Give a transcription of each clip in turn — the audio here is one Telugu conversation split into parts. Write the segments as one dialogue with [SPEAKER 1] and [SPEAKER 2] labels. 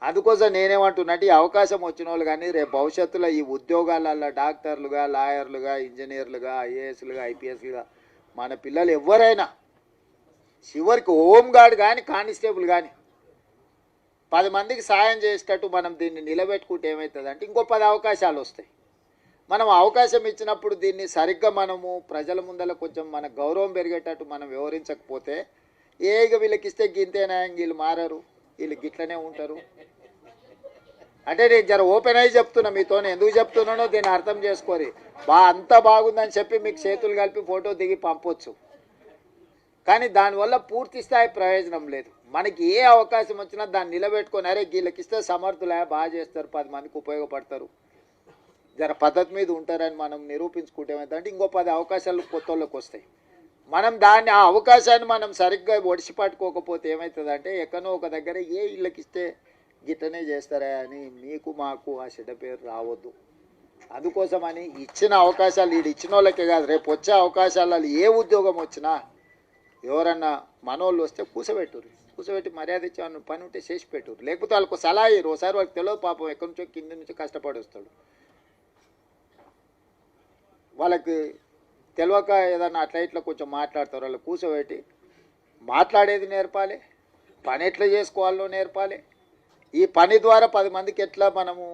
[SPEAKER 1] అందుకోసం నేనేమంటున్నట్టు ఈ అవకాశం వచ్చిన వాళ్ళు కానీ రేపు భవిష్యత్తులో ఈ ఉద్యోగాలలో డాక్టర్లుగా, లాయర్లుగా, ఇంజనీర్లుగా, ఐఏఎస్లుగా, ఐపీఎస్లుగా మన పిల్లలు ఎవరైనా చివరికి హోంగార్డ్ కానీ కానిస్టేబుల్ కానీ 10 మందికి సాయం చేసేటట్టు మనం దీన్ని నిలబెట్టుకుంటే ఏమవుతుంది అంటే ఇంకో 10 అవకాశాలు వస్తాయి. మనం అవకాశం ఇచ్చినప్పుడు దీన్ని సరిగ్గా మనము ప్రజల ముందర కొంచెం మన గౌరవం పెరిగేటట్టు మనం వివరించకపోతే ఇక వీళ్ళకి ఇస్తే గింతేనా, వీళ్ళు మారరు, వీళ్ళు గిట్లనే ఉంటారు అంటే నేను జర ఓపెన్ అయ్యి చెప్తున్నా. మీతో ఎందుకు చెప్తున్నానో దీన్ని అర్థం చేసుకోరి. అంతా బాగుందని చెప్పి మీకు చేతులు కలిపి ఫోటో దిగి పంపొచ్చు, కానీ దానివల్ల పూర్తి స్థాయి ప్రయోజనం లేదు. మనకి ఏ అవకాశం వచ్చినా దాన్ని నిలబెట్టుకొని అరే వీళ్ళకి ఇస్తే సమర్థులే, బాగా చేస్తారు, 10 మందికి ఉపయోగపడతారు, జర పద్ధతి మీద ఉంటారని మనం నిరూపించుకుంటే ఏమైందంటే ఇంకో 10 అవకాశాలు కొత్త వాళ్ళకి వస్తాయి. మనం దాన్ని ఆ అవకాశాన్ని మనం సరిగ్గా ఒడిసి పట్టుకోకపోతే ఏమవుతుందంటే ఎక్కడో ఒక దగ్గర వీళ్ళకి ఇస్తే గిట్టనే చేస్తారా అని మీకు మాకు ఆ చెడ్డ పేరు రావద్దు. అందుకోసమని ఇచ్చిన అవకాశాలు ఇచ్చిన వాళ్ళకే కాదు, రేపు వచ్చే అవకాశాలలో ఏ ఉద్యోగం వచ్చినా ఎవరన్నా మనోళ్ళు వస్తే కూర్చోబెట్టి మర్యాద ఇచ్చి పని ఉంటే చేసి పెట్టురు, లేకపోతే వాళ్ళకు సలహా ఇయ్యరు. ఒకసారి వాళ్ళకి తెలియదు పాపం, ఎక్కడి నుంచో కింద నుంచి కష్టపడి వస్తాడు, వాళ్ళకి తెలియక ఏదన్నా అట్లా ఇట్లా కొంచెం మాట్లాడతారు. వాళ్ళు కూర్చోబెట్టి మాట్లాడేది నేర్పాలి, పని ఎట్లా చేసుకోవాలో నేర్పాలి, ఈ పని ద్వారా 10 మందికి ఎట్లా మనము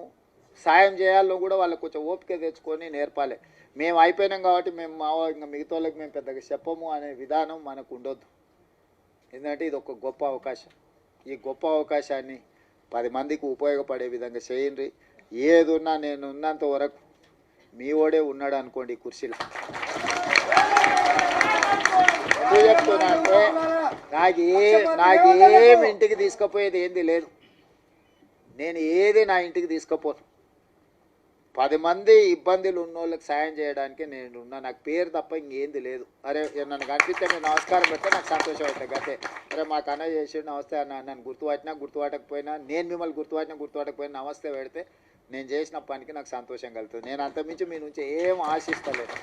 [SPEAKER 1] సాయం చేయాలో కూడా వాళ్ళకి కొంచెం ఓపిక తెచ్చుకొని నేర్పాలి. మేము అయిపోయినాం కాబట్టి మేము ఇంకా మిగతా వాళ్ళకి మేము పెద్దగా చెప్పము అనే విధానం మనకు ఉండొద్దు. ఎందుకంటే ఇది ఒక గొప్ప అవకాశం. ఈ గొప్ప అవకాశాన్ని 10 మందికి ఉపయోగపడే విధంగా చేయండి. ఏది ఉన్నా నేను ఉన్నంత వరకు మీ ఓడే ఉన్నాడు అనుకోండి కుర్చీలో. ఎందుకు చెప్తున్నా అంటే నాకేమి ఇంటికి తీసుకుపోయేది ఏంది లేదు, నేను ఏది నా ఇంటికి తీసుకుపోను. 10 మంది ఇబ్బందులు ఉన్న వాళ్ళకి సాయం చేయడానికి నేను ఉన్నా. నాకు పేరు తప్ప ఇంకేంది లేదు. అరే నన్ను కనిపిస్తే నేను నమస్కారం పెడితే నాకు సంతోషం అవుతుంది అంతే. అరే మాకు అన్న చేసి నమస్తే అన్న, నన్ను గుర్తుపట్టకపోయినా, నేను మిమ్మల్ని గుర్తుపట్టకపోయినా నమస్తే పెడితే నేను చేసిన పనికి నాకు సంతోషం కలుగుతుంది. నేను అంతమించి మీ నుంచి ఏం ఆశిస్తలేదు.